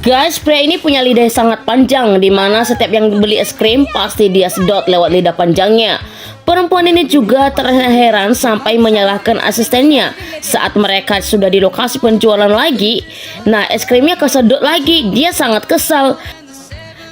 Guys, pria ini punya lidah yang sangat panjang, di mana setiap yang beli es krim pasti dia sedot lewat lidah panjangnya. Perempuan ini juga terheran sampai menyalahkan asistennya saat mereka sudah di lokasi penjualan lagi. Nah, es krimnya kesedot lagi, dia sangat kesal.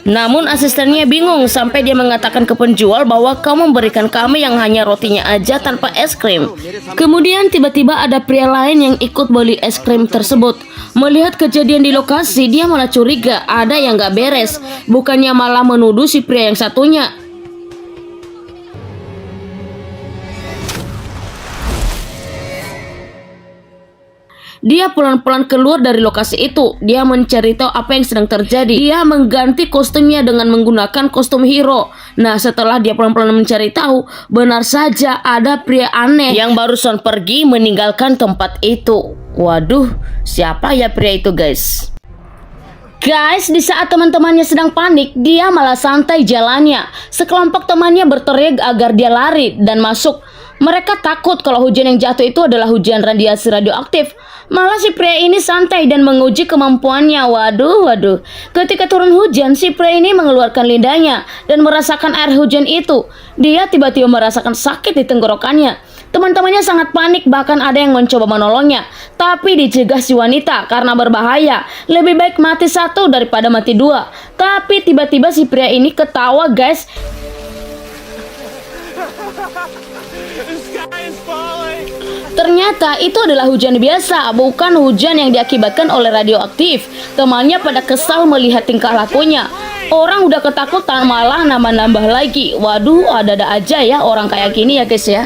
Namun asistennya bingung sampai dia mengatakan ke penjual bahwa kau memberikan kami yang hanya rotinya aja tanpa es krim. Kemudian tiba-tiba ada pria lain yang ikut beli es krim tersebut. Melihat kejadian di lokasi, dia malah curiga ada yang gak beres. Bukannya malah menuduh si pria yang satunya. Dia pelan-pelan keluar dari lokasi itu. Dia mencari tahu apa yang sedang terjadi. Dia mengganti kostumnya dengan menggunakan kostum hero. Nah, setelah dia pelan-pelan mencari tahu, benar saja ada pria aneh yang barusan pergi meninggalkan tempat itu. Waduh, siapa ya pria itu, guys? Guys, di saat teman-temannya sedang panik, dia malah santai jalannya. Sekelompok temannya berteriak agar dia lari dan masuk. Mereka takut kalau hujan yang jatuh itu adalah hujan radiasi radioaktif. Malah si pria ini santai dan menguji kemampuannya. Waduh. Ketika turun hujan, si pria ini mengeluarkan lidahnya dan merasakan air hujan itu. Dia tiba-tiba merasakan sakit di tenggorokannya. Teman-temannya sangat panik, bahkan ada yang mencoba menolongnya. Tapi dicegah si wanita karena berbahaya. Lebih baik mati satu daripada mati dua. Tapi tiba-tiba si pria ini ketawa, guys. Ternyata itu adalah hujan biasa, bukan hujan yang diakibatkan oleh radioaktif. Temannya pada kesal melihat tingkah lakunya. Orang udah ketakutan malah nambah-nambah lagi. Waduh, ada-ada aja ya orang kayak gini ya guys ya.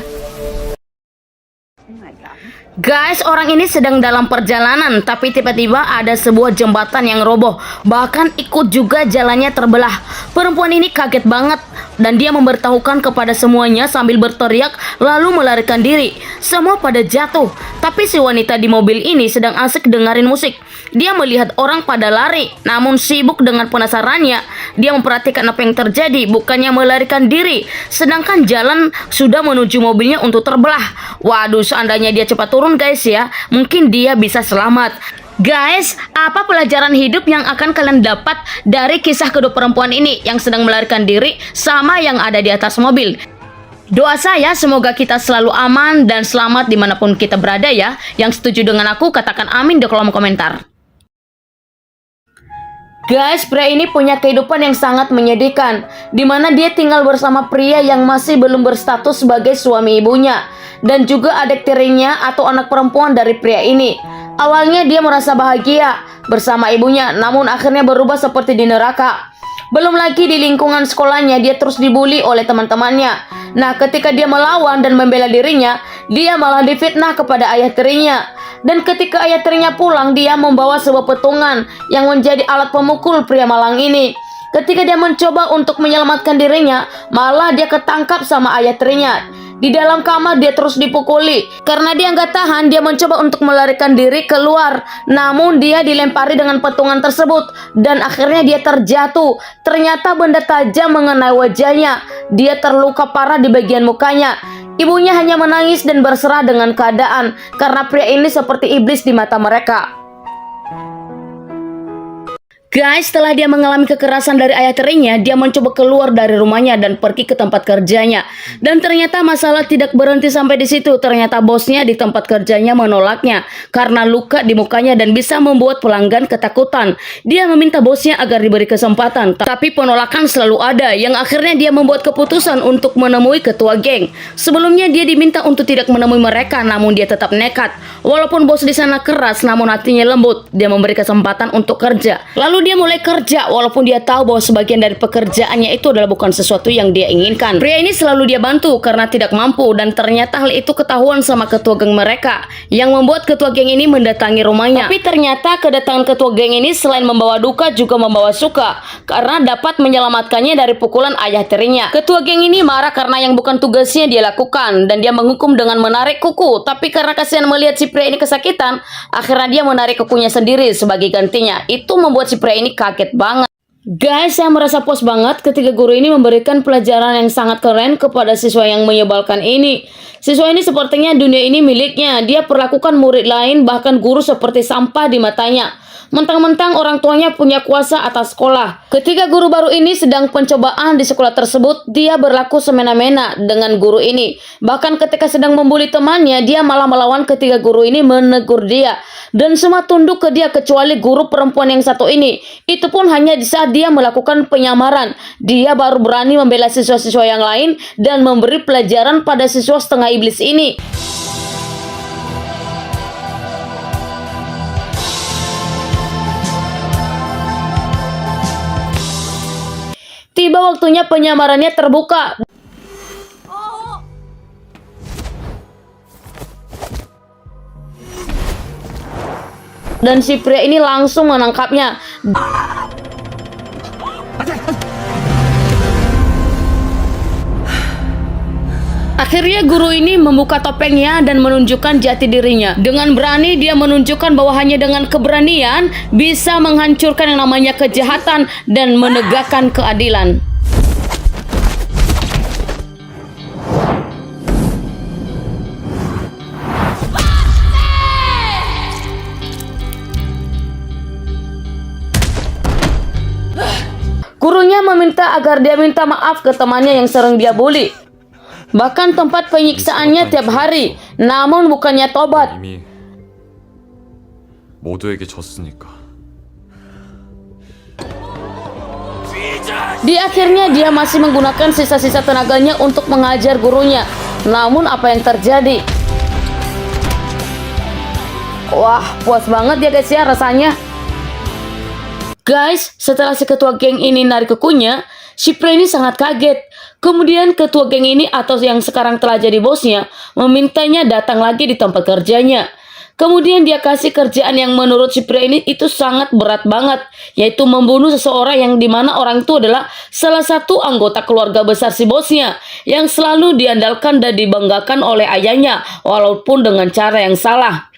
Guys, orang ini sedang dalam perjalanan, tapi tiba-tiba ada sebuah jembatan yang roboh. Bahkan ikut juga jalannya terbelah. Perempuan ini kaget banget dan dia memberitahukan kepada semuanya sambil berteriak lalu melarikan diri. Semua pada jatuh, tapi si wanita di mobil ini sedang asik dengerin musik. Dia melihat orang pada lari, namun sibuk dengan penasarannya. Dia memperhatikan apa yang terjadi, bukannya melarikan diri. Sedangkan jalan sudah menuju mobilnya untuk terbelah. Waduh, seandainya dia cepat turun guys ya, mungkin dia bisa selamat. Guys, apa pelajaran hidup yang akan kalian dapat dari kisah kedua perempuan ini yang sedang melarikan diri sama yang ada di atas mobil? Doa saya semoga kita selalu aman dan selamat dimanapun kita berada ya. Yang setuju dengan aku katakan amin di kolom komentar. Guys, pria ini punya kehidupan yang sangat menyedihkan, di mana dia tinggal bersama pria yang masih belum berstatus sebagai suami ibunya, dan juga adik tirinya atau anak perempuan dari pria ini. Awalnya dia merasa bahagia bersama ibunya, namun akhirnya berubah seperti di neraka. Belum lagi di lingkungan sekolahnya dia terus dibully oleh teman-temannya. Nah, ketika dia melawan dan membela dirinya, dia malah difitnah kepada ayah tirinya. Dan ketika ayah tirinya pulang, dia membawa sebuah petungan yang menjadi alat pemukul pria malang ini. Ketika dia mencoba untuk menyelamatkan dirinya, malah dia ketangkap sama ayah tirinya. Di dalam kamar dia terus dipukuli. Karena dia nggak tahan, dia mencoba untuk melarikan diri keluar. Namun dia dilempari dengan petungan tersebut. Dan akhirnya dia terjatuh. Ternyata benda tajam mengenai wajahnya. Dia terluka parah di bagian mukanya. Ibunya hanya menangis dan berserah dengan keadaan karena pria ini seperti iblis di mata mereka. Guys, setelah dia mengalami kekerasan dari ayah tirinya, dia mencoba keluar dari rumahnya dan pergi ke tempat kerjanya. Dan ternyata masalah tidak berhenti sampai di situ. Ternyata bosnya di tempat kerjanya menolaknya karena luka di mukanya dan bisa membuat pelanggan ketakutan. Dia meminta bosnya agar diberi kesempatan, tapi penolakan selalu ada, yang akhirnya dia membuat keputusan untuk menemui ketua geng. Sebelumnya dia diminta untuk tidak menemui mereka, namun dia tetap nekat. Walaupun bos di sana keras, namun hatinya lembut. Dia memberi kesempatan untuk kerja. Lalu dia mulai kerja walaupun dia tahu bahwa sebagian dari pekerjaannya itu adalah bukan sesuatu yang dia inginkan. Pria ini selalu dia bantu karena tidak mampu, dan ternyata hal itu ketahuan sama ketua geng mereka, yang membuat ketua geng ini mendatangi rumahnya. Tapi ternyata kedatangan ketua geng ini selain membawa duka juga membawa suka karena dapat menyelamatkannya dari pukulan ayah tirinya. Ketua geng ini marah karena yang bukan tugasnya dia lakukan, dan dia menghukum dengan menarik kuku. Tapi karena kasihan melihat si pria ini kesakitan, akhirnya dia menarik kukunya sendiri sebagai gantinya. Itu membuat si pria ini kaget banget. Guys, saya merasa puas banget ketika guru ini memberikan pelajaran yang sangat keren kepada siswa yang menyebalkan ini. Siswa ini sepertinya dunia ini miliknya. Dia perlakukan murid lain, bahkan guru, seperti sampah di matanya. Mentang-mentang orang tuanya punya kuasa atas sekolah. Ketika guru baru ini sedang pencobaan di sekolah tersebut, dia berlaku semena-mena dengan guru ini. Bahkan ketika sedang membuli temannya, dia malah melawan ketika guru ini menegur dia. Dan semua tunduk ke dia kecuali guru perempuan yang satu ini. Itu pun hanya di saat dia melakukan penyamaran. Dia baru berani membela siswa-siswa yang lain dan memberi pelajaran pada siswa setengah iblis ini. Tiba waktunya penyamarannya terbuka. Dan si pria ini langsung menangkapnya. Akhirnya guru ini membuka topengnya dan menunjukkan jati dirinya. Dengan berani dia menunjukkan bahwa hanya dengan keberanian bisa menghancurkan yang namanya kejahatan dan menegakkan keadilan. Gurunya meminta agar dia minta maaf ke temannya yang sering dia bully. Bahkan tempat penyiksaannya tiap hari, namun bukannya tobat. 이미 모두에게 졌으니까. Di akhirnya dia masih menggunakan sisa-sisa tenaganya untuk mengajar gurunya. Namun apa yang terjadi? Wah, puas banget ya guys ya rasanya. Guys, setelah si ketua geng ini narik kukunya, si pria ini sangat kaget. Kemudian ketua geng ini atau yang sekarang telah jadi bosnya memintanya datang lagi di tempat kerjanya. Kemudian dia kasih kerjaan yang menurut si pria ini itu sangat berat banget, yaitu membunuh seseorang yang dimana orang itu adalah salah satu anggota keluarga besar si bosnya yang selalu diandalkan dan dibanggakan oleh ayahnya walaupun dengan cara yang salah.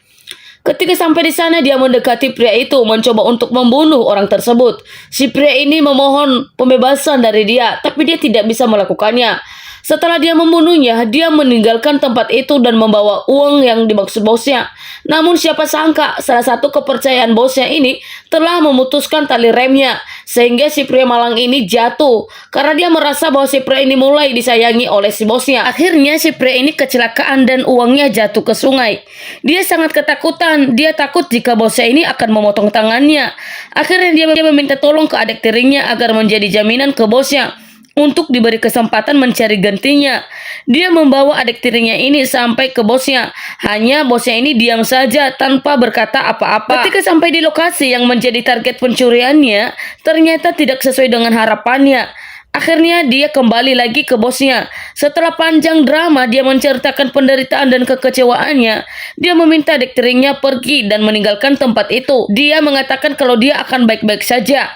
Ketika sampai di sana dia mendekati pria itu mencoba untuk membunuh orang tersebut. Si pria ini memohon pembebasan dari dia, tapi dia tidak bisa melakukannya. Setelah dia membunuhnya, dia meninggalkan tempat itu dan membawa uang yang dimaksud bosnya. Namun siapa sangka salah satu kepercayaan bosnya ini telah memutuskan tali remnya, sehingga si pria malang ini jatuh karena dia merasa bahwa si pria ini mulai disayangi oleh si bosnya. Akhirnya si pria ini kecelakaan dan uangnya jatuh ke sungai. Dia sangat ketakutan, dia takut jika bosnya ini akan memotong tangannya. Akhirnya dia meminta tolong ke adik tirinya agar menjadi jaminan ke bosnya untuk diberi kesempatan mencari gantinya. Dia membawa adik tirinya ini sampai ke bosnya. Hanya bosnya ini diam saja tanpa berkata apa-apa. Ketika sampai di lokasi yang menjadi target pencuriannya, ternyata tidak sesuai dengan harapannya. Akhirnya dia kembali lagi ke bosnya. Setelah panjang drama dia menceritakan penderitaan dan kekecewaannya, dia meminta adik tirinya pergi dan meninggalkan tempat itu. Dia mengatakan kalau dia akan baik-baik saja.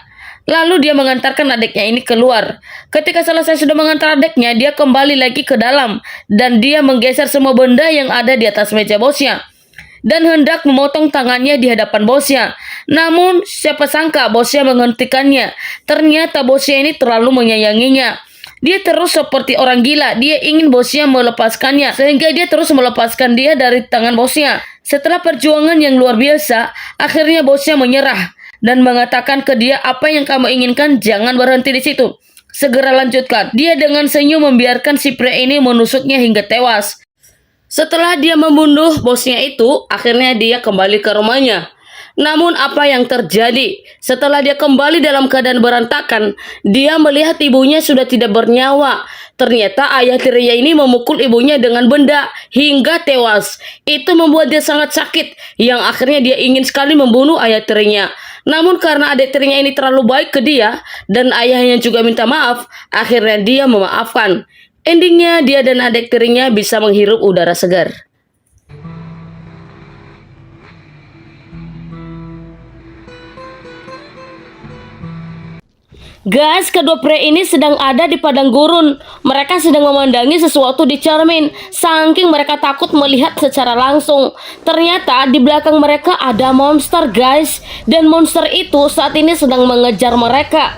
Lalu dia mengantarkan adiknya ini keluar. Ketika selesai sudah mengantar adiknya, dia kembali lagi ke dalam dan dia menggeser semua benda yang ada di atas meja bosnya dan hendak memotong tangannya di hadapan bosnya. Namun siapa sangka bosnya menghentikannya. Ternyata bosnya ini terlalu menyayanginya. Dia terus seperti orang gila. Dia ingin bosnya melepaskannya, sehingga dia terus melepaskan dia dari tangan bosnya. Setelah perjuangan yang luar biasa, akhirnya bosnya menyerah dan mengatakan ke dia, apa yang kamu inginkan jangan berhenti di situ, segera lanjutkan. Dia dengan senyum membiarkan si pria ini menusuknya hingga tewas. Setelah dia membunuh bosnya itu, akhirnya dia kembali ke rumahnya. Namun apa yang terjadi? Setelah dia kembali dalam keadaan berantakan, dia melihat ibunya sudah tidak bernyawa. Ternyata ayah tirinya ini memukul ibunya dengan benda hingga tewas. Itu membuat dia sangat sakit, yang akhirnya dia ingin sekali membunuh ayah tirinya. Namun karena adik tirinya ini terlalu baik ke dia dan ayahnya juga minta maaf, akhirnya dia memaafkan. Endingnya dia dan adik tirinya bisa menghirup udara segar. Guys, kedua pria ini sedang ada di padang gurun. Mereka sedang memandangi sesuatu di cermin. Saking mereka takut melihat secara langsung. Ternyata di belakang mereka ada monster, guys. Dan monster itu saat ini sedang mengejar mereka.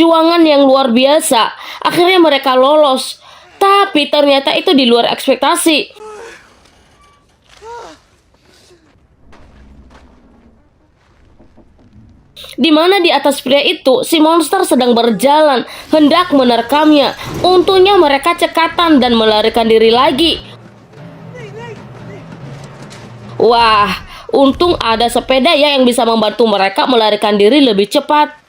perjuangan yang luar biasa. Akhirnya mereka lolos. Tapi ternyata itu di luar ekspektasi. Di mana di atas pria itu, si monster sedang berjalan, hendak menerkamnya. Untungnya mereka cekatan dan melarikan diri lagi. Wah, untung ada sepeda ya yang bisa membantu mereka melarikan diri lebih cepat.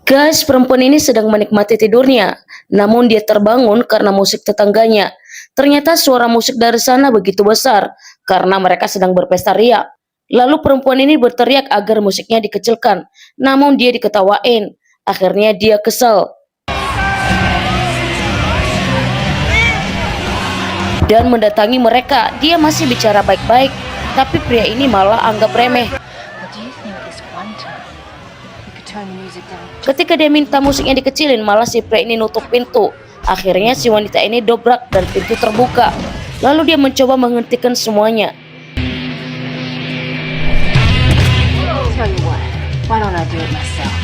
Guys, perempuan ini sedang menikmati tidurnya. Namun dia terbangun karena musik tetangganya. Ternyata suara musik dari sana begitu besar karena mereka sedang berpesta ria. Lalu perempuan ini berteriak agar musiknya dikecilkan. Namun dia diketawain. Akhirnya dia kesal dan mendatangi mereka. Dia masih bicara baik-baik, tapi pria ini malah anggap remeh. Ketika dia minta musiknya dikecilin, malah si pria ini nutup pintu. Akhirnya si wanita ini dobrak dan pintu terbuka. Lalu dia mencoba menghentikan semuanya. Tell you what, why don't I do it myself?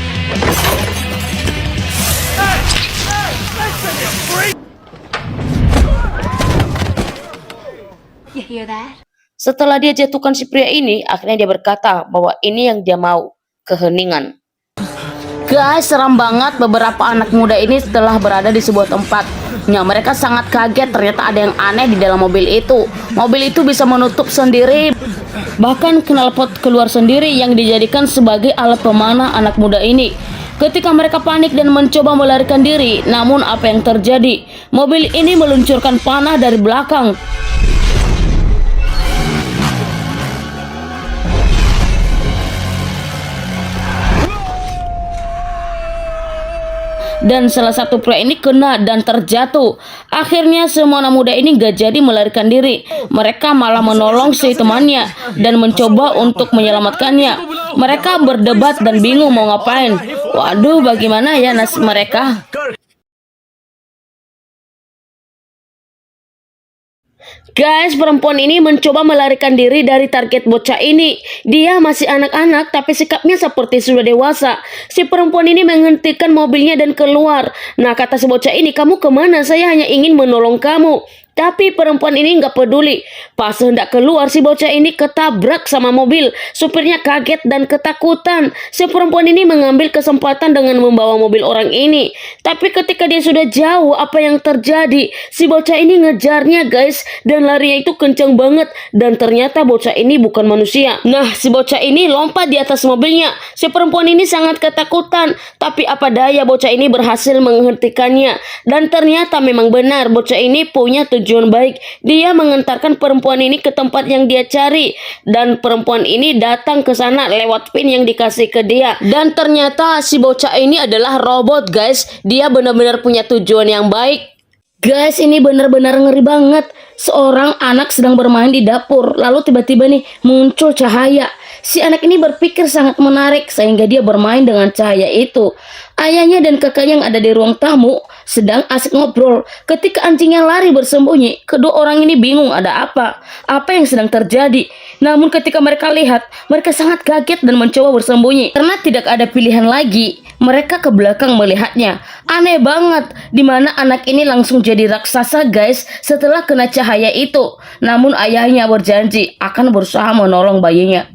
You hear that? Setelah dia jatuhkan si pria ini, akhirnya dia berkata bahwa ini yang dia mau, keheningan. Guys, seram banget. Beberapa anak muda ini setelah berada di sebuah tempat. Mereka sangat kaget, ternyata ada yang aneh di dalam mobil itu. Mobil itu bisa menutup sendiri. Bahkan knalpot keluar sendiri yang dijadikan sebagai alat pemanah anak muda ini. Ketika mereka panik dan mencoba melarikan diri, namun apa yang terjadi? Mobil ini meluncurkan panah dari belakang. Dan salah satu pria ini kena dan terjatuh. Akhirnya semua anak muda ini gak jadi melarikan diri. Mereka malah menolong si temannya dan mencoba untuk menyelamatkannya. Mereka berdebat dan bingung mau ngapain. Waduh, bagaimana ya nasib mereka? Guys, perempuan ini mencoba melarikan diri dari target bocah ini. Dia masih anak-anak tapi sikapnya seperti sudah dewasa. Si perempuan ini menghentikan mobilnya dan keluar. Nah, kata si bocah ini, "Kamu kemana? Saya hanya ingin menolong kamu." Tapi perempuan ini nggak peduli. Pas hendak keluar, si bocah ini ketabrak sama mobil. Supirnya kaget dan ketakutan. Si perempuan ini mengambil kesempatan dengan membawa mobil orang ini. Tapi ketika dia sudah jauh, apa yang terjadi? Si bocah ini ngejarnya guys. Dan larinya itu kencang banget. Dan ternyata bocah ini bukan manusia. Nah, si bocah ini lompat di atas mobilnya. Si perempuan ini sangat ketakutan. Tapi apa daya, bocah ini berhasil menghentikannya. Dan ternyata memang benar, bocah ini punya tujuan baik. Dia mengantarkan perempuan ini ke tempat yang dia cari. Dan perempuan ini datang ke sana lewat pin yang dikasih ke dia. Dan ternyata si bocah ini adalah robot guys. Dia benar-benar punya tujuan yang baik. Guys, ini benar-benar ngeri banget. Seorang anak sedang bermain di dapur. Lalu tiba-tiba nih muncul cahaya. Si anak ini berpikir sangat menarik sehingga dia bermain dengan cahaya itu. Ayahnya dan kakaknya yang ada di ruang tamu sedang asik ngobrol. Ketika anjingnya lari bersembunyi, kedua orang ini bingung ada apa. Apa yang sedang terjadi? Namun ketika mereka lihat, mereka sangat kaget dan mencoba bersembunyi. Karena tidak ada pilihan lagi, mereka ke belakang melihatnya. Aneh banget, dimana anak ini langsung jadi raksasa guys setelah kena cahaya itu. Namun ayahnya berjanji akan berusaha menolong bayinya.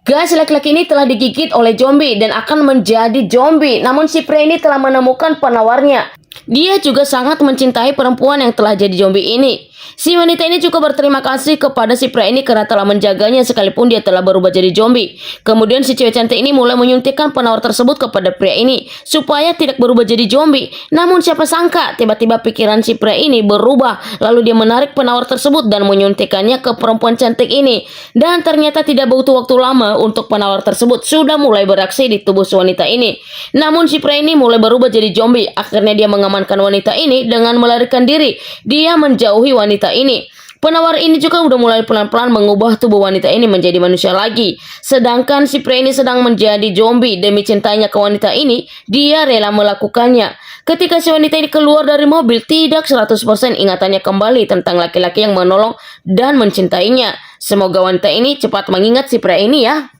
Guys, laki-laki ini telah digigit oleh zombie dan akan menjadi zombie. Namun si pria ini telah menemukan penawarnya. Dia juga sangat mencintai perempuan yang telah jadi zombie ini. Si wanita ini juga berterima kasih kepada si pria ini karena telah menjaganya sekalipun dia telah berubah jadi zombie. Kemudian si cewek cantik ini mulai menyuntikkan penawar tersebut kepada pria ini supaya tidak berubah jadi zombie. Namun siapa sangka tiba-tiba pikiran si pria ini berubah. Lalu dia menarik penawar tersebut dan menyuntikkannya ke perempuan cantik ini. Dan ternyata tidak butuh waktu lama untuk penawar tersebut sudah mulai beraksi di tubuh si wanita ini. Namun si pria ini mulai berubah jadi zombie. Akhirnya dia mengamankan wanita ini dengan melarikan diri. Dia menjauhi wanita ini. Penawar ini juga udah mulai pelan-pelan mengubah tubuh wanita ini menjadi manusia lagi. Sedangkan si pria ini sedang menjadi zombie. Demi cintanya ke wanita ini, dia rela melakukannya. Ketika si wanita ini keluar dari mobil, tidak 100% ingatannya kembali tentang laki-laki yang menolong dan mencintainya. Semoga wanita ini cepat mengingat si pria ini ya.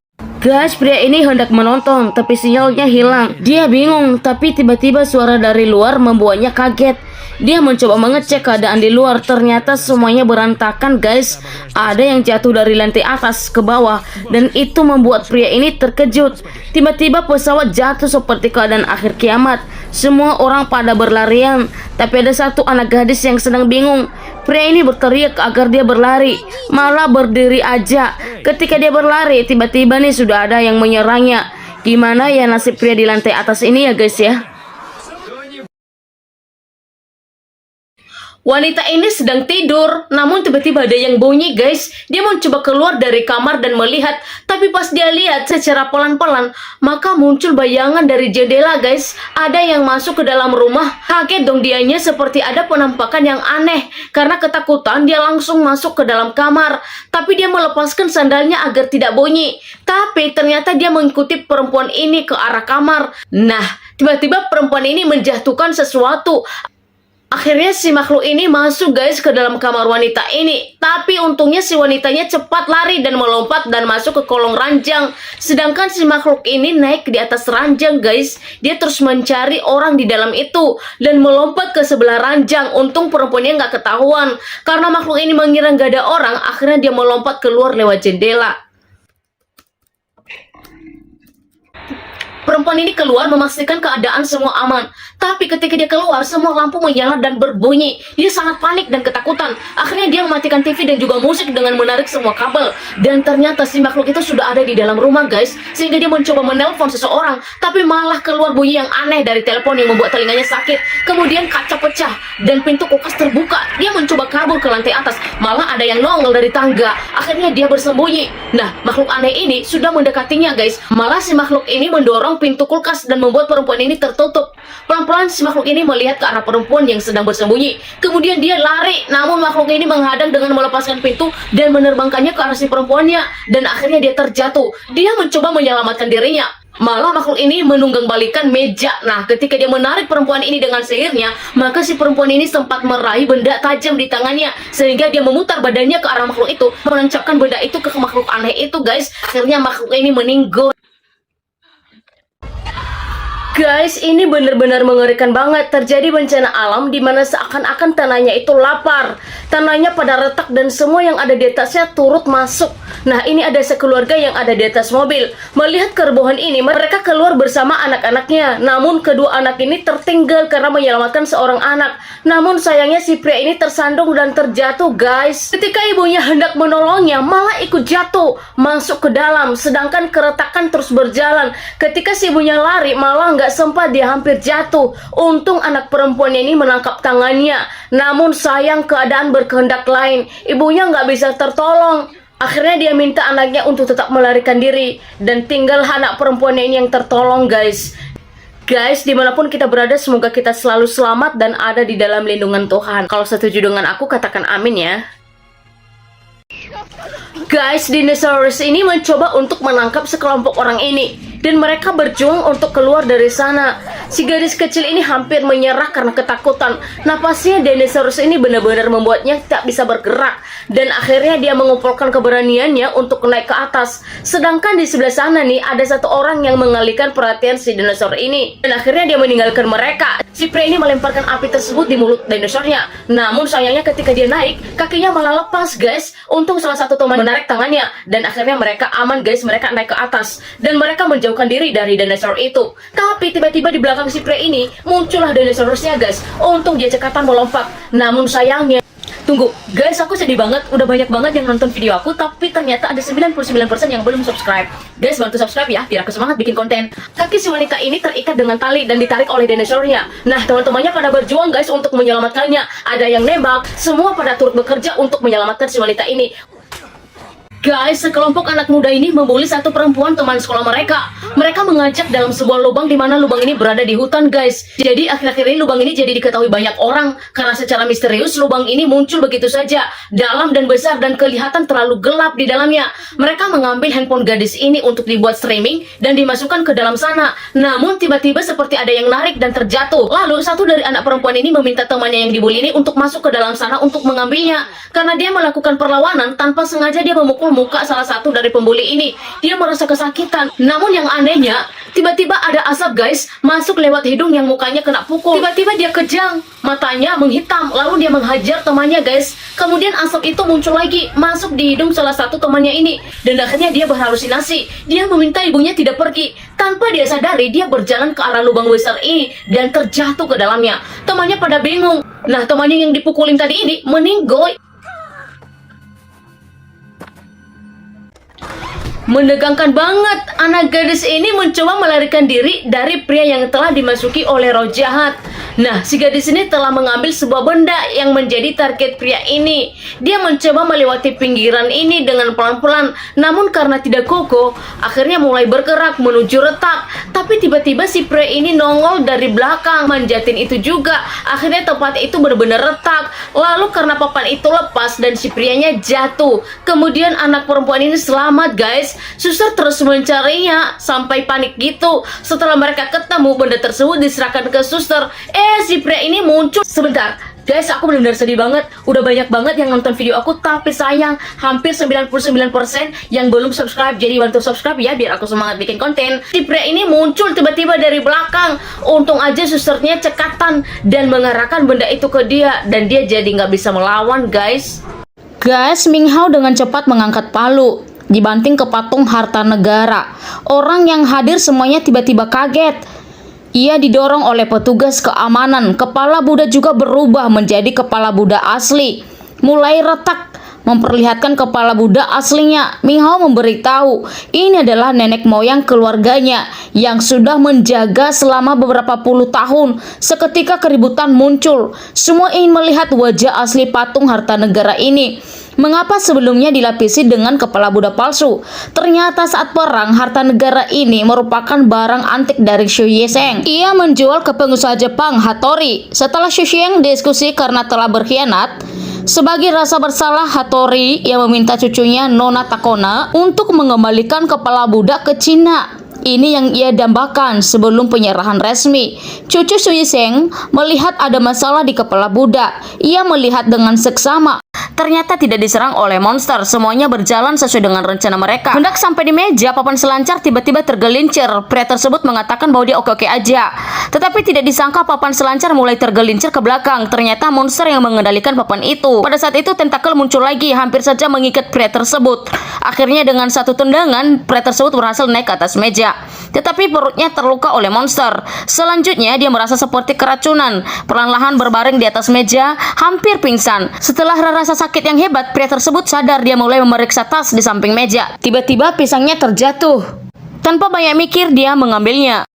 Guys, pria ini hendak menonton, tapi sinyalnya hilang. Dia bingung, tapi tiba-tiba suara dari luar membuatnya kaget. Dia mencoba mengecek keadaan di luar, ternyata semuanya berantakan guys. Ada yang jatuh dari lantai atas ke bawah, dan itu membuat pria ini terkejut. Tiba-tiba pesawat jatuh seperti keadaan akhir kiamat. Semua orang pada berlarian, tapi ada satu anak gadis yang sedang bingung. Pria ini berteriak agar dia berlari, malah berdiri aja. Ketika dia berlari, tiba-tiba nih sudah ada yang menyerangnya. Gimana ya nasib pria di lantai atas ini ya guys ya? Wanita ini sedang tidur, namun tiba-tiba ada yang bunyi guys. Dia mencoba keluar dari kamar dan melihat, tapi pas dia lihat secara pelan-pelan, maka muncul bayangan dari jendela guys. Ada yang masuk ke dalam rumah. Kaget dong dianya, seperti ada penampakan yang aneh. Karena ketakutan dia langsung masuk ke dalam kamar. Tapi dia melepaskan sandalnya agar tidak bunyi. Tapi ternyata dia mengikuti perempuan ini ke arah kamar. Nah, tiba-tiba perempuan ini menjatuhkan sesuatu. Akhirnya si makhluk ini masuk guys ke dalam kamar wanita ini. Tapi untungnya si wanitanya cepat lari dan melompat dan masuk ke kolong ranjang. Sedangkan si makhluk ini naik di atas ranjang guys. Dia terus mencari orang di dalam itu dan melompat ke sebelah ranjang. Untung perempuannya nggak ketahuan. Karena makhluk ini mengira nggak ada orang, akhirnya dia melompat keluar lewat jendela. Perempuan ini keluar memastikan keadaan semua aman. Tapi ketika dia keluar, semua lampu menyala dan berbunyi. Dia sangat panik dan ketakutan. Akhirnya dia mematikan TV dan juga musik dengan menarik semua kabel. Dan ternyata si makhluk itu sudah ada di dalam rumah guys. Sehingga dia mencoba menelpon seseorang. Tapi malah keluar bunyi yang aneh dari telepon yang membuat telinganya sakit. Kemudian kaca pecah dan pintu kulkas terbuka. Dia mencoba kabur ke lantai atas. Malah ada yang nongol dari tangga. Akhirnya dia bersembunyi. Nah, makhluk aneh ini sudah mendekatinya guys. Malah si makhluk ini mendorong pintu kulkas dan membuat perempuan ini tertutup. Pelan-pelan si makhluk ini melihat ke arah perempuan yang sedang bersembunyi. Kemudian dia lari, namun makhluk ini menghadang dengan melepaskan pintu dan menerbangkannya ke arah si perempuannya. Dan akhirnya dia terjatuh. Dia mencoba menyelamatkan dirinya. Malah makhluk ini menunggang balikan meja. Nah, ketika dia menarik perempuan ini dengan sihirnya, maka si perempuan ini sempat meraih benda tajam di tangannya. Sehingga dia memutar badannya ke arah makhluk itu, menancapkan benda itu ke makhluk aneh itu guys. Akhirnya makhluk ini meninggal. Guys, ini benar-benar mengerikan banget. Terjadi bencana alam di mana seakan-akan tanahnya itu lapar. Tanahnya pada retak dan semua yang ada di atasnya turut masuk. Nah, ini ada sekeluarga yang ada di atas mobil. Melihat kehebohan ini, mereka keluar bersama anak-anaknya. Namun kedua anak ini tertinggal karena menyelamatkan seorang anak. Namun sayangnya si pria ini tersandung dan terjatuh guys. Ketika ibunya hendak menolongnya, malah ikut jatuh masuk ke dalam. Sedangkan keretakan terus berjalan. Ketika si ibunya lari, malah nggak sempat, dia hampir jatuh. Untung anak perempuan ini menangkap tangannya. Namun sayang keadaan berkehendak lain. Ibunya nggak bisa tertolong. Akhirnya dia minta anaknya untuk tetap melarikan diri. Dan tinggal anak perempuannya ini yang tertolong guys. Guys, dimanapun kita berada, semoga kita selalu selamat dan ada di dalam lindungan Tuhan. Kalau setuju dengan aku, katakan amin ya. Guys, dinosaurus ini mencoba untuk menangkap sekelompok orang ini. Dan mereka berjuang untuk keluar dari sana. Si gadis kecil ini hampir menyerah karena ketakutan. Napasnya dinosaurus ini benar-benar membuatnya tak bisa bergerak. Dan akhirnya dia mengumpulkan keberaniannya untuk naik ke atas. Sedangkan di sebelah sana nih, ada satu orang yang mengalihkan perhatian si dinosaur ini. Dan akhirnya dia meninggalkan mereka. Si pria ini melemparkan api tersebut di mulut dinosaurnya. Namun sayangnya ketika dia naik, kakinya malah lepas guys. Untung salah satu teman menarik tangannya. Dan akhirnya mereka aman guys, mereka naik ke atas. Dan mereka menjauhkan diri dari dinosaur itu. Tapi tiba-tiba di belakang si pria ini muncullah dinosaurusnya guys. Untung dia cekatan melompat. Namun sayangnya, tunggu guys, aku sedih banget. Udah banyak banget yang nonton video aku, tapi ternyata ada 99% yang belum subscribe. Guys, bantu subscribe ya, biar aku semangat bikin konten. Kaki si wanita ini terikat dengan tali dan ditarik oleh dinosaurnya. Nah, teman-temannya pada berjuang guys untuk menyelamatkannya. Ada yang nembak, semua pada turut bekerja untuk menyelamatkan si wanita ini. Guys, sekelompok anak muda ini membuli satu perempuan teman sekolah mereka. Mereka mengajak dalam sebuah lubang di mana lubang ini berada di hutan, guys. Jadi akhir-akhir ini lubang ini jadi diketahui banyak orang karena secara misterius lubang ini muncul begitu saja, dalam dan besar dan kelihatan terlalu gelap di dalamnya. Mereka mengambil handphone gadis ini untuk dibuat streaming dan dimasukkan ke dalam sana. Namun tiba-tiba seperti ada yang narik dan terjatuh. Lalu satu dari anak perempuan ini meminta temannya yang dibully ini untuk masuk ke dalam sana untuk mengambilnya. Karena dia melakukan perlawanan, tanpa sengaja dia memukul muka salah satu dari pembuli ini. Dia merasa kesakitan. Namun yang anehnya, tiba-tiba ada asap guys, masuk lewat hidung yang mukanya kena pukul. Tiba-tiba dia kejang, matanya menghitam, lalu dia menghajar temannya guys. Kemudian asap itu muncul lagi, masuk di hidung salah satu temannya ini. Dan akhirnya dia berhalusinasi. Dia meminta ibunya tidak pergi. Tanpa dia sadari, dia berjalan ke arah lubang besar ini dan terjatuh ke dalamnya. Temannya pada bingung. Nah, temannya yang dipukulin tadi ini meninggoy. Menegangkan banget, anak gadis ini mencoba melarikan diri dari pria yang telah dimasuki oleh roh jahat. Nah, si gadis ini telah mengambil sebuah benda yang menjadi target pria ini. Dia mencoba melewati pinggiran ini dengan pelan-pelan, namun karena tidak kokoh, akhirnya mulai bergerak menuju retak. Tapi tiba-tiba si pria ini nongol dari belakang, manjatin itu juga. Akhirnya tempat itu benar-benar retak. Lalu karena papan itu lepas dan si prianya jatuh. Kemudian anak perempuan ini selamat guys. Suster terus mencarinya sampai panik gitu. Setelah mereka ketemu, benda tersebut diserahkan ke suster. Si pria ini muncul. Sebentar guys, aku benar-benar sedih banget. Udah banyak banget yang nonton video aku, tapi sayang hampir 99% yang belum subscribe. Jadi bantu subscribe ya, biar aku semangat bikin konten. Si pria ini muncul tiba-tiba dari belakang. Untung aja susternya cekatan dan mengarahkan benda itu ke dia, dan dia jadi nggak bisa melawan guys. Guys, Ming Hao dengan cepat mengangkat palu, dibanting ke patung harta negara. Orang yang hadir semuanya tiba-tiba kaget. Ia didorong oleh petugas keamanan. Kepala Buddha juga berubah menjadi kepala Buddha asli. Mulai retak, memperlihatkan kepala Buddha aslinya. Ming Hao memberitahu, ini adalah nenek moyang keluarganya yang sudah menjaga selama beberapa puluh tahun. Seketika keributan muncul. Semua ingin melihat wajah asli patung harta negara ini. Mengapa sebelumnya dilapisi dengan kepala Buddha palsu? Ternyata saat perang, harta negara ini merupakan barang antik dari Xu Yisheng. Ia menjual ke pengusaha Jepang, Hattori. Setelah Xu Yisheng diskusi karena telah berkhianat, sebagai rasa bersalah, Hattori yang meminta cucunya Nona Takona untuk mengembalikan kepala Buddha ke Cina. Ini yang ia dambakan sebelum penyerahan resmi. Cucu Xu Yisheng melihat ada masalah di kepala Buddha. Ia melihat dengan seksama. Ternyata tidak diserang oleh monster. Semuanya berjalan sesuai dengan rencana mereka. Hendak sampai di meja, papan selancar tiba-tiba tergelincir. Pria tersebut mengatakan bahwa dia oke-oke aja. Tetapi tidak disangka papan selancar mulai tergelincir ke belakang. Ternyata monster yang mengendalikan papan itu. Pada saat itu tentakel muncul lagi, hampir saja mengikat pria tersebut. Akhirnya dengan satu tendangan, pria tersebut berhasil naik ke atas meja. Tetapi perutnya terluka oleh monster. Selanjutnya dia merasa seperti keracunan. Perlahan-lahan berbaring di atas meja, hampir pingsan. Setelah rasa sakit yang hebat, pria tersebut sadar. Dia mulai memeriksa tas di samping meja. Tiba-tiba pisangnya terjatuh. Tanpa banyak mikir, dia mengambilnya.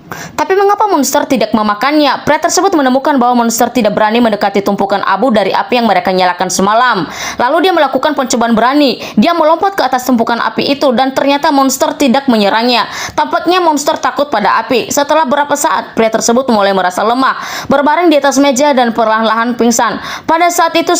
Tapi mengapa monster tidak memakannya? Pria tersebut menemukan bahwa monster tidak berani mendekati tumpukan abu dari api yang mereka nyalakan semalam. Lalu dia melakukan pencobaan berani. Dia melompat ke atas tumpukan api itu dan ternyata monster tidak menyerangnya. Tampaknya monster takut pada api. Setelah beberapa saat, pria tersebut mulai merasa lemah, berbaring di atas meja dan perlahan-lahan pingsan. Pada saat itu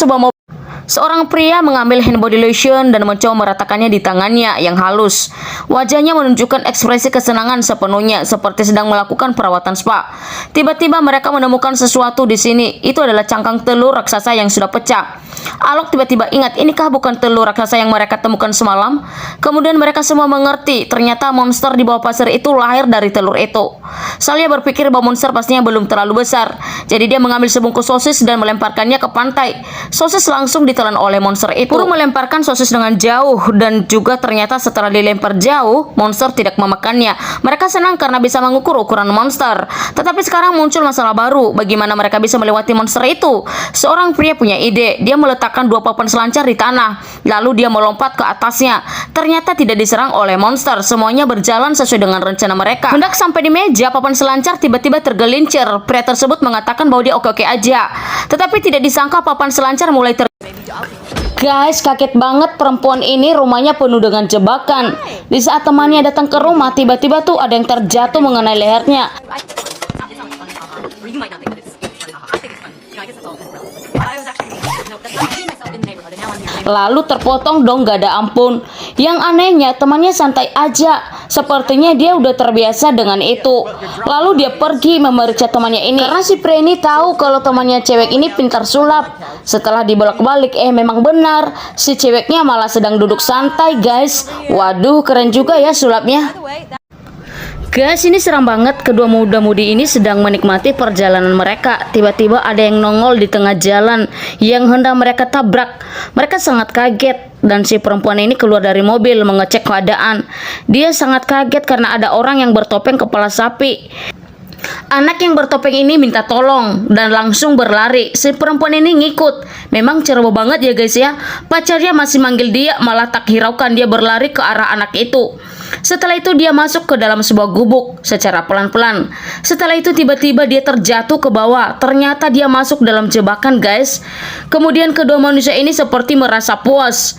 seorang pria mengambil hand body lotion dan mencoba meratakannya di tangannya yang halus. Wajahnya menunjukkan ekspresi kesenangan sepenuhnya, seperti sedang melakukan perawatan spa. Tiba-tiba mereka menemukan sesuatu di sini. Itu adalah cangkang telur raksasa yang sudah pecah. Alok tiba-tiba ingat, inikah bukan telur raksasa yang mereka temukan semalam? Kemudian mereka semua mengerti, ternyata monster di bawah pasir itu lahir dari telur itu. Salia berpikir bahwa monster pastinya belum terlalu besar. Jadi dia mengambil sebungkus sosis dan melemparkannya ke pantai. Sosis langsung ditelan oleh monster itu. Puru melemparkan sosis dengan jauh, dan juga ternyata setelah dilempar jauh, monster tidak memakannya. Mereka senang karena bisa mengukur ukuran monster. Tetapi sekarang muncul masalah baru, bagaimana mereka bisa melewati monster itu? Seorang pria punya ide. Dia meletakkan dua papan selancar di tanah, lalu dia melompat ke atasnya. Ternyata tidak diserang oleh monster. Semuanya berjalan sesuai dengan rencana mereka. Hendak sampai di meja, papan selancar tiba-tiba tergelincir. Pria tersebut mengatakan bahwa dia oke-oke aja. Tetapi tidak disangka papan selancar mulai Guys, kaget banget, perempuan ini rumahnya penuh dengan jebakan. Di saat temannya datang ke rumah, tiba-tiba tuh ada yang terjatuh mengenai lehernya. Lalu terpotong dong gak ada ampun. Yang anehnya temannya santai aja. Sepertinya dia udah terbiasa dengan itu. Lalu dia pergi memeriksa temannya ini. Karena si pria ini tahu kalau temannya cewek ini pintar sulap. Setelah dibolak-balik memang benar. Si ceweknya malah sedang duduk santai guys. Waduh keren juga ya sulapnya. Guys, ini seram banget. Kedua muda-mudi ini sedang menikmati perjalanan mereka. Tiba-tiba ada yang nongol di tengah jalan yang hendak mereka tabrak. Mereka sangat kaget dan si perempuan ini keluar dari mobil mengecek keadaan. Dia sangat kaget karena ada orang yang bertopeng kepala sapi. Anak yang bertopeng ini minta tolong dan langsung berlari. Si perempuan ini ngikut. Memang ceroboh banget ya guys ya. Pacarnya masih manggil dia, malah tak hiraukan dia berlari ke arah anak itu. Setelah itu dia masuk ke dalam sebuah gubuk secara pelan-pelan. Setelah itu tiba-tiba dia terjatuh ke bawah. Ternyata dia masuk dalam jebakan guys. Kemudian kedua manusia ini seperti merasa puas.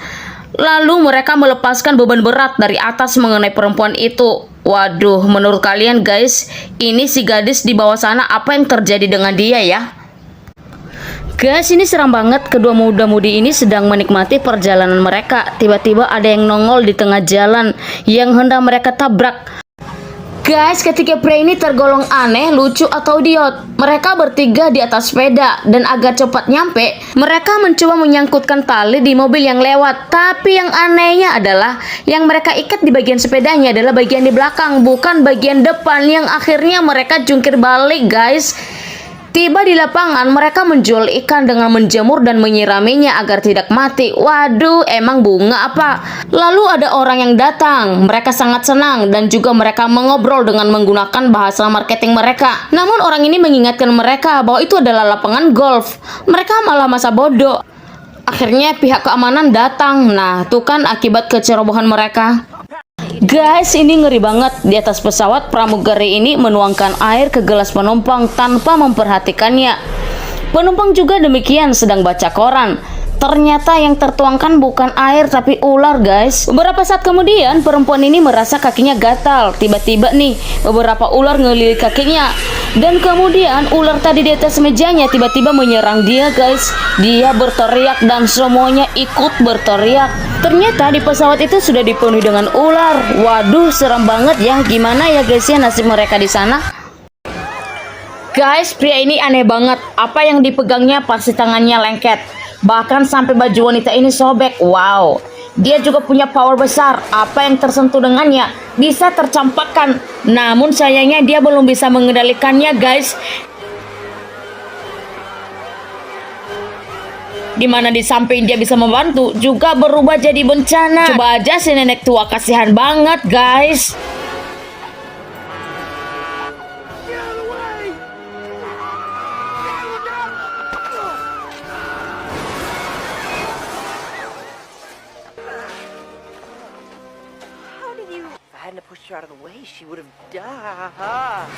Lalu mereka melepaskan beban berat dari atas mengenai perempuan itu. Waduh, menurut kalian guys, ini si gadis di bawah sana apa yang terjadi dengan dia ya? Guys, ini seram banget. Kedua muda-mudi ini sedang menikmati perjalanan mereka. Tiba-tiba ada yang nongol di tengah jalan yang hendak mereka tabrak. Guys, ketika pria ini tergolong aneh, lucu atau idiot. Mereka bertiga di atas sepeda dan agar cepat nyampe, mereka mencoba menyangkutkan tali di mobil yang lewat. Tapi yang anehnya adalah yang mereka ikat di bagian sepedanya adalah bagian di belakang, bukan bagian depan, yang akhirnya mereka jungkir balik guys. Tiba di lapangan, mereka menjual ikan dengan menjemur dan menyiraminya agar tidak mati. Waduh, emang bunga apa? Lalu ada orang yang datang. Mereka sangat senang dan juga mereka mengobrol dengan menggunakan bahasa marketing mereka. Namun orang ini mengingatkan mereka bahwa itu adalah lapangan golf. Mereka malah masa bodoh. Akhirnya pihak keamanan datang. Nah, itu kan akibat kecerobohan mereka. Guys, ini ngeri banget. Di atas pesawat pramugari ini menuangkan air ke gelas penumpang tanpa memperhatikannya. Penumpang juga demikian sedang baca koran. Ternyata yang tertuangkan bukan air tapi ular guys. Beberapa saat kemudian perempuan ini merasa kakinya gatal. Tiba-tiba nih beberapa ular ngelilit kakinya. Dan kemudian ular tadi di atas mejanya tiba-tiba menyerang dia guys. Dia berteriak dan semuanya ikut berteriak. Ternyata di pesawat itu sudah dipenuhi dengan ular. Waduh, serem banget ya. Gimana ya guys ya nasib mereka di sana? Guys, pria ini aneh banget. Apa yang dipegangnya pasti tangannya lengket. Bahkan sampai baju wanita ini sobek. Wow, dia juga punya power besar. Apa yang tersentuh dengannya bisa tercampakkan. Namun sayangnya dia belum bisa mengendalikannya guys. Dimana di samping dia bisa membantu, juga berubah jadi bencana. Coba aja si nenek tua, kasihan banget guys. If I hadn't pushed her out of the way, she would have died.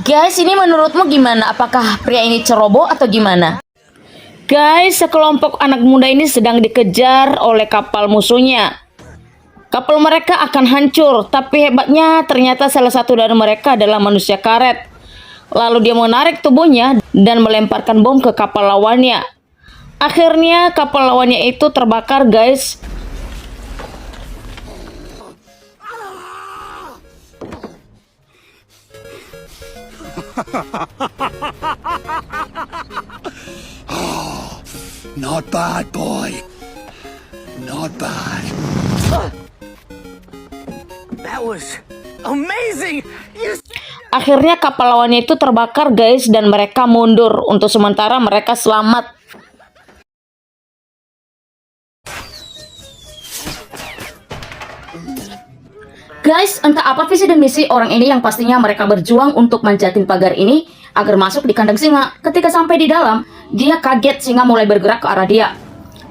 Guys, ini menurutmu gimana? Apakah pria ini ceroboh atau gimana? Guys, sekelompok anak muda ini sedang dikejar oleh kapal musuhnya. Kapal mereka akan hancur, tapi hebatnya ternyata salah satu dari mereka adalah manusia karet. Lalu dia menarik tubuhnya dan melemparkan bom ke kapal lawannya. Akhirnya kapal lawannya itu terbakar guys. Not bad, boy. Not bad. That was amazing. Akhirnya kapal lawannya itu terbakar guys dan mereka mundur. Untuk sementara mereka selamat. Guys, entah apa visi dan misi orang ini yang pastinya mereka berjuang untuk manjaatin pagar ini agar masuk di kandang singa. Ketika sampai di dalam, dia kaget singa mulai bergerak ke arah dia.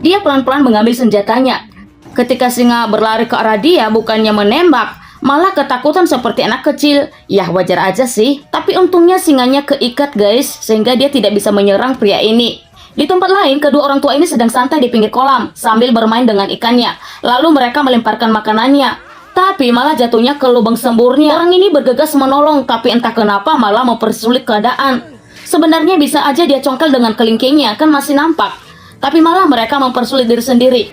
Dia pelan-pelan mengambil senjatanya. Ketika singa berlari ke arah dia, bukannya menembak, malah ketakutan seperti anak kecil. Ya wajar aja sih, tapi untungnya singanya keikat guys, sehingga dia tidak bisa menyerang pria ini. Di tempat lain, kedua orang tua ini sedang santai di pinggir kolam sambil bermain dengan ikannya. Lalu mereka melemparkan makanannya. tapi malah jatuhnya ke lubang semburnya. Orang ini bergegas menolong, tapi entah kenapa malah mempersulit keadaan. Sebenarnya bisa aja dia congkel dengan kelingkingnya, kan masih nampak. Tapi malah mereka mempersulit diri sendiri.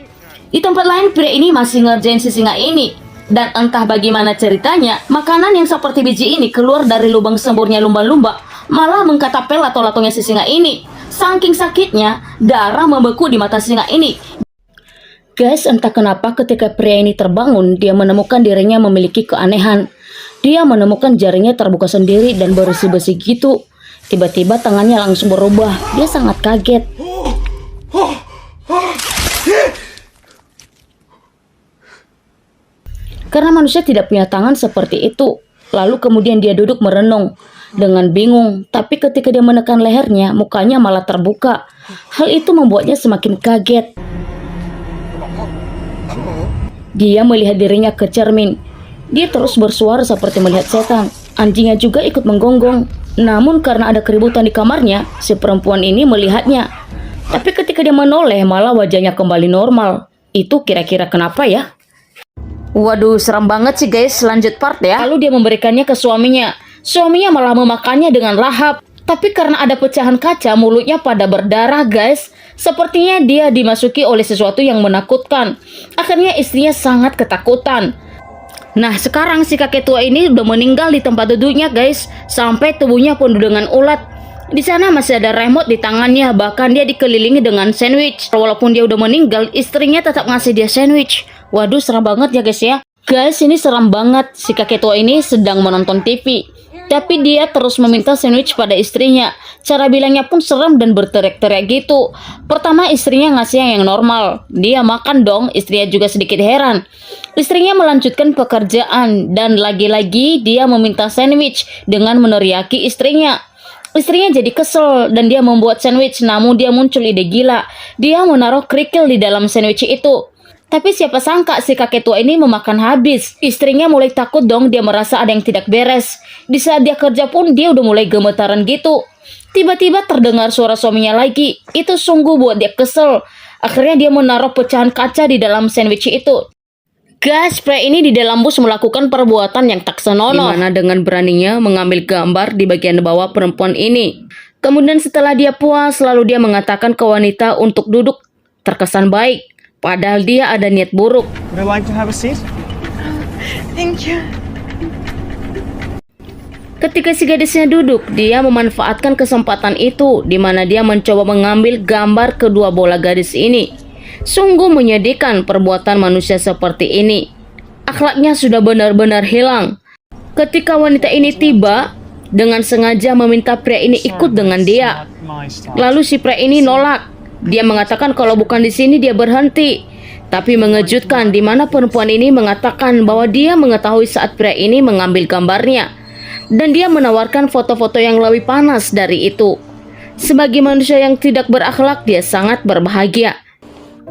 Di tempat lain, pria ini masih ngerjain si singa ini. Dan entah bagaimana ceritanya, makanan yang seperti biji ini keluar dari lubang semburnya lumba-lumba, malah mengkatapel lato-latonya si singa ini. Saking sakitnya, darah membeku di mata singa ini. Guys, entah kenapa ketika pria ini terbangun, dia menemukan dirinya memiliki keanehan. Dia menemukan jarinya terbuka sendiri dan bersih-bersih gitu. Tiba-tiba tangannya langsung berubah. Dia sangat kaget. Karena manusia tidak punya tangan seperti itu. Lalu kemudian dia duduk merenung dengan bingung. Tapi ketika dia menekan lehernya, mukanya malah terbuka. Hal itu membuatnya semakin kaget. Dia melihat dirinya ke cermin. Dia terus bersuara seperti melihat setan. Anjingnya juga ikut menggonggong. Namun karena ada keributan di kamarnya, si perempuan ini melihatnya. Tapi ketika dia menoleh, malah wajahnya kembali normal. Itu kira-kira kenapa ya? Waduh, seram banget sih guys. Lanjut part ya. Lalu dia memberikannya ke suaminya. Suaminya malah memakannya dengan lahap. Tapi karena ada pecahan kaca, mulutnya pada berdarah guys. Sepertinya dia dimasuki oleh sesuatu yang menakutkan. Akhirnya istrinya sangat ketakutan. Nah, sekarang si kakek tua ini udah meninggal di tempat duduknya guys. Sampai tubuhnya penuh dengan ulat. Di sana masih ada remote di tangannya. Bahkan dia dikelilingi dengan sandwich. Walaupun dia udah meninggal, istrinya tetap ngasih dia sandwich. Waduh, seram banget ya guys ya. Guys, ini seram banget. Si kakek tua ini sedang menonton TV. Tapi dia terus meminta sandwich pada istrinya. Cara bilangnya pun serem dan berteriak-teriak gitu. Pertama istrinya ngasih yang normal. Dia makan dong, istrinya juga sedikit heran. Istrinya melanjutkan pekerjaan. Dan lagi-lagi dia meminta sandwich dengan meneriaki istrinya. Istrinya jadi kesel dan dia membuat sandwich. Namun dia muncul ide gila. Dia menaruh kerikil di dalam sandwich itu. Tapi siapa sangka si kakek tua ini memakan habis. Istrinya mulai takut dong, dia merasa ada yang tidak beres. Di saat dia kerja pun dia udah mulai gemetaran gitu. Tiba-tiba terdengar suara suaminya lagi. Itu sungguh buat dia kesel. Akhirnya dia menaruh pecahan kaca di dalam sandwich itu. Guys, pria ini di dalam bus melakukan perbuatan yang tak senonoh. Dimana dengan beraninya mengambil gambar di bagian bawah perempuan ini. Kemudian setelah dia puas, lalu dia mengatakan ke wanita untuk duduk. Terkesan baik. Padahal dia ada niat buruk. Would I like to have a seat? Thank you. Ketika si gadisnya duduk, dia memanfaatkan kesempatan itu, di mana dia mencoba mengambil gambar kedua bola gadis ini. Sungguh menyedihkan perbuatan manusia seperti ini. Akhlaknya sudah benar-benar hilang. Ketika wanita ini tiba, dengan sengaja meminta pria ini ikut dengan dia. Lalu si pria ini nolak. Dia mengatakan kalau bukan di sini dia berhenti. Tapi mengejutkan di mana perempuan ini mengatakan bahwa dia mengetahui saat pria ini mengambil gambarnya. Dan dia menawarkan foto-foto yang lebih panas dari itu. Sebagai manusia yang tidak berakhlak, dia sangat berbahagia.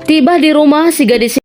Tiba di rumah, si gadis